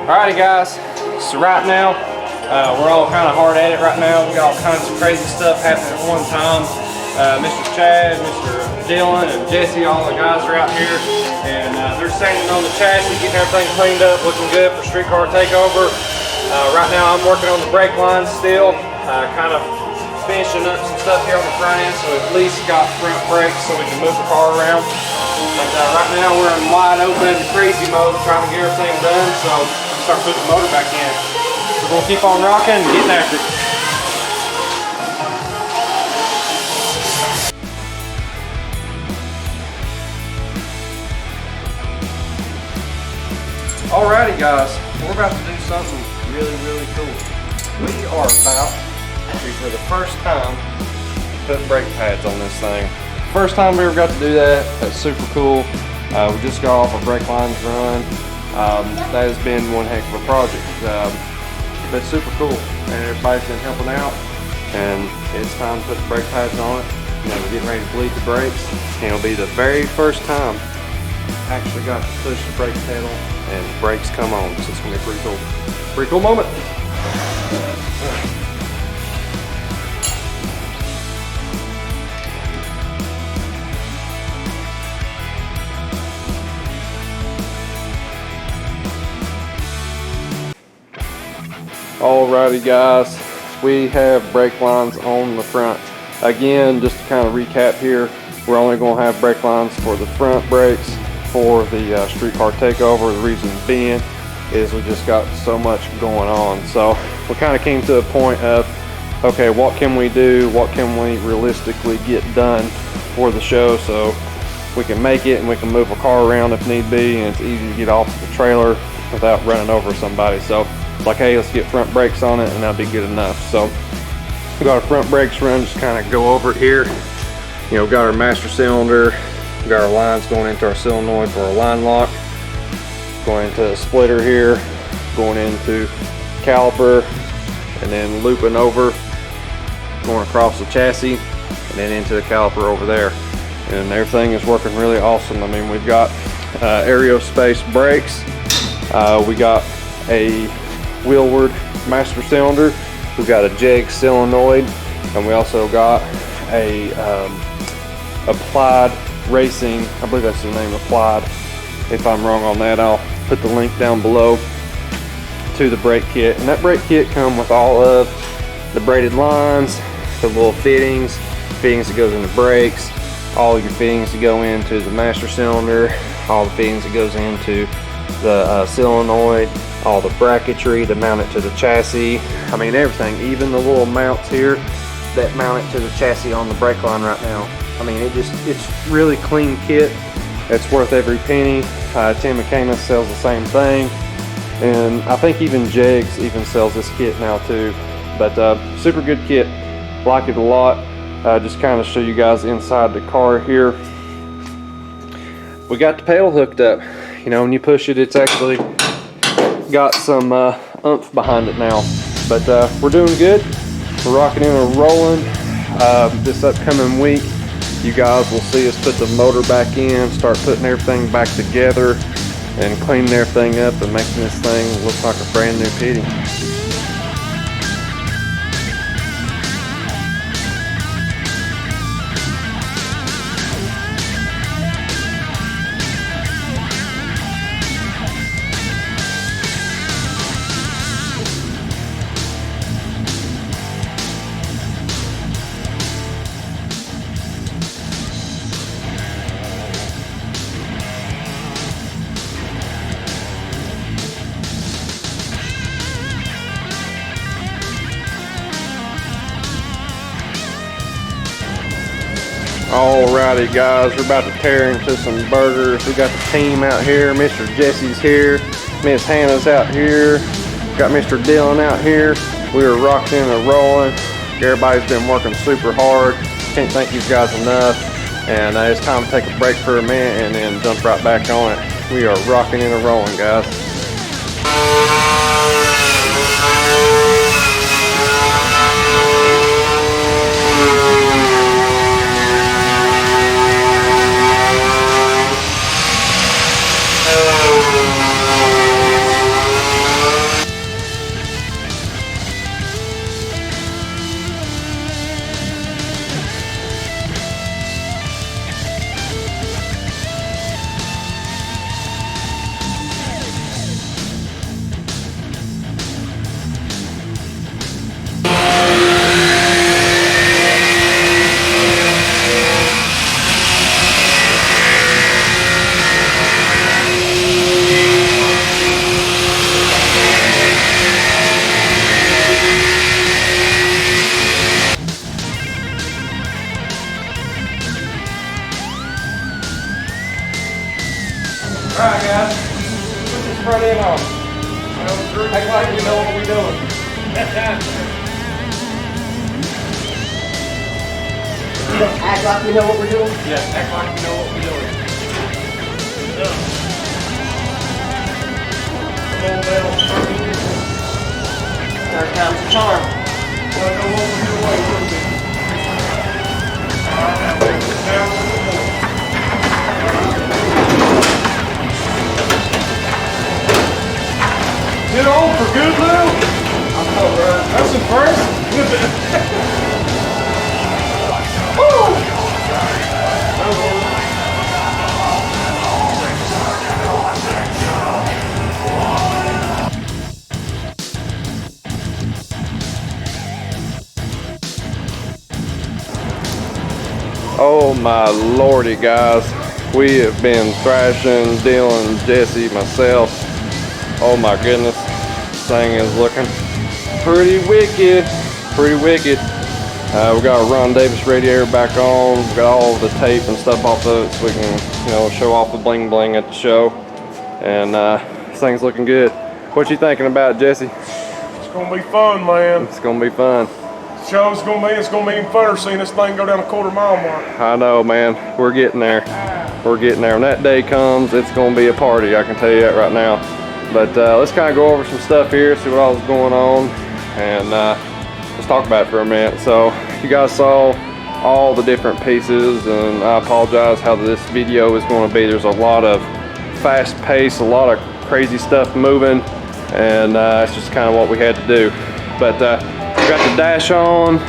Alrighty guys, so right now, we're all kind of hard at it right now. We got all kinds of crazy stuff happening at one time. Mr. Chad, Mr. Dylan, and Jesse, all the guys are out here, and they're sanding on the chassis, getting everything cleaned up, looking good for streetcar takeover. Right now I'm working on the brake lines still, kind of finishing up some stuff here on the front end, so at least got front brakes so we can move the car around. But right now we're in wide open crazy mode, trying to get everything done, so start putting the motor back in. So we're gonna keep on rocking and getting after it. Alrighty guys, we're about to do something really cool. We are about to, for the first time, put brake pads on this thing. First time we ever got to do that. That's super cool. We just got off a brake lines run. That has been one heck of a project, but super cool, and everybody's been helping out, and it's time to put the brake pads on it. You know, we're getting ready to bleed the brakes, and it'll be the very first time I actually got to push the brake pedal and the brakes come on, so it's gonna be pretty cool moment. Alrighty guys, we have brake lines on the front. Again, just to kind of recap here, we're only going to have brake lines for the front brakes for the streetcar takeover. The reason being is we just got so much going on. So we kind of came to a point of, okay, what can we do? What can we realistically get done for the show so we can make it and we can move a car around if need be, and it's easy to get off the trailer without running over somebody. So like, hey, let's get front brakes on it and that'll be good enough. So we got our front brakes run, just kind of go over it here. You know, we got our master cylinder, we got our lines going into our solenoid for our line lock, going into a splitter here, going into caliper, and then looping over, going across the chassis, and then into the caliper over there. And everything is working really awesome. I mean, we've got aerospace brakes, we got a wheelward master cylinder, we've got a jeg solenoid, and we also got a applied racing, I believe that's the name, applied. If I'm wrong on that, I'll put the link down below to the brake kit. And that brake kit comes with all of the braided lines, the little fittings that goes into brakes, all your fittings that go into the master cylinder, all the fittings that goes into the solenoid, all the bracketry to mount it to the chassis. I mean, everything, even the little mounts here that mount it to the chassis on the brake line right now. I mean, it's really clean kit. It's worth every penny. Tim McCamus sells the same thing, and I think even Jegs even sells this kit now too. But super good kit, like it a lot. Just kind of show you guys inside the car here. We got the pedal hooked up. You know, when you push it, it's actually got some oomph behind it now. But we're doing good. We're rocking in and rolling. This upcoming week, you guys will see us put the motor back in, start putting everything back together, and cleaning everything up and making this thing look like a brand new pitty. Alrighty guys, we're about to tear into some burgers. We got the team out here. Mr. Jesse's here, Miss Hannah's out here, got Mr. Dylan out here. We are rocking and rolling. Everybody's been working super hard. Can't thank you guys enough. And it's time to take a break for a minute and then jump right back on it. We are rocking and rolling, guys. Act like you know what we're doing. Act like we know what we're doing? Yeah, act like you know what we're doing. Third time's a charm. Get on for good, Lou? That's impressive. Oh my lordy, guys. We have been thrashing, Dylan, Jesse, myself. Oh my goodness. This thing is looking pretty wicked. Pretty wicked. We got a Ron Davis radiator back on. We got all the tape and stuff off of it so we can, you know, show off the bling bling at the show. And this thing's looking good. What you thinking about it, Jesse? It's gonna be fun, man. It's gonna be fun. It's gonna be even funner seeing this thing go down a quarter-mile mark. I know, man. We're getting there. We're getting there. When that day comes, it's gonna be a party. I can tell you that right now. But let's kind of go over some stuff here, see what all is going on, and let's talk about it for a minute. So you guys saw all the different pieces, and I apologize how this video is going to be. There's a lot of fast pace, a lot of crazy stuff moving, and it's just kind of what we had to do. But we got the dash on.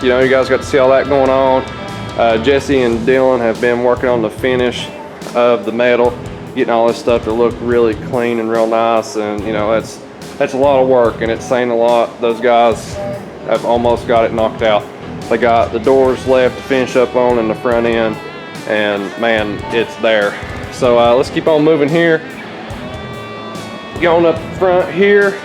You know, you guys got to see all that going on. Jesse and Dylan have been working on the finish of the metal, getting all this stuff to look really clean and real nice, and you know, that's a lot of work, and it's saying a lot. Those guys have almost got it knocked out. They got the doors left to finish up on in the front end, and man, it's there. So let's keep on moving here. Going up front here,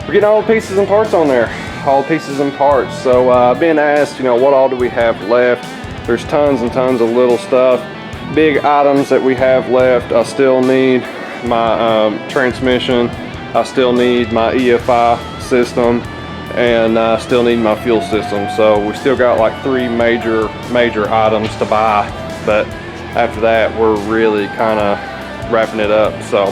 we're getting all the pieces and parts on there. All the pieces and parts. So I've been asked, you know, what all do we have left? There's tons and tons of little stuff. Big items that we have left. I still need my transmission. I still need my EFI system, and I still need my fuel system. So we still got like 3 major items to buy, but after that we're really kind of wrapping it up. So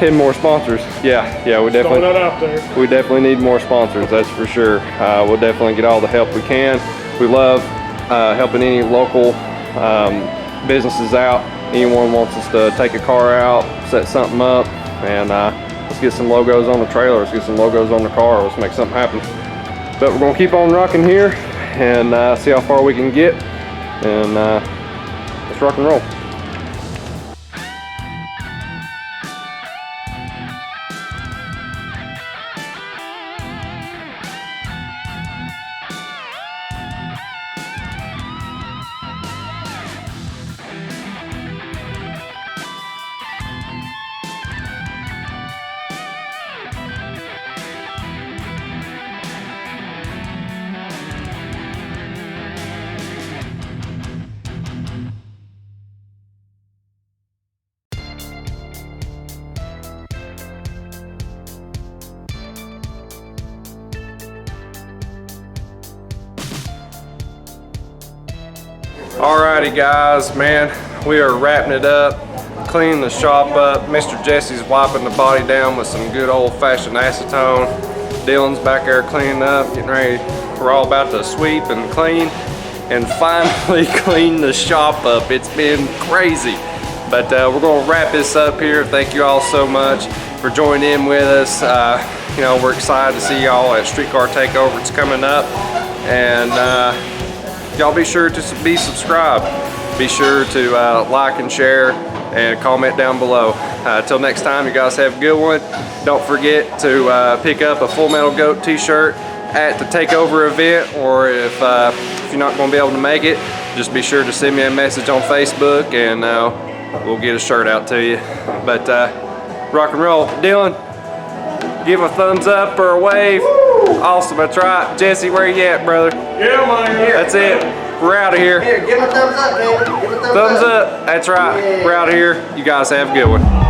and more sponsors. Yeah, we definitely that out there. We definitely need more sponsors, that's for sure. We'll definitely get all the help we can. We love helping any local businesses out. Anyone wants us to take a car out, set something up, and let's get some logos on the trailer, let's get some logos on the car, let's make something happen. But we're gonna keep on rocking here and see how far we can get, and let's rock and roll. Alrighty guys, man, we are wrapping it up, cleaning the shop up. Mr. Jesse's wiping the body down with some good old-fashioned acetone. Dylan's back there cleaning up, getting ready. We're all about to sweep and clean and finally clean the shop up. It's been crazy, but we're gonna wrap this up here. Thank you all so much for joining in with us. You know, we're excited to see y'all at Streetcar Takeover. It's coming up, and y'all be sure to be subscribed. Be sure to like and share and comment down below. Till next time, you guys have a good one. Don't forget to pick up a Full Metal Goat t-shirt at the Takeover event, or if you're not going to be able to make it, just be sure to send me a message on Facebook, and we'll get a shirt out to you. But rock and roll. Dylan, give a thumbs up or a wave. Woo! Awesome, that's right. Jesse, where you at, brother? Yeah, man. That's it. We're out of here. Here, give him a thumbs up, man. Give him a Thumbs up. That's right. Yeah. We're out of here. You guys have a good one.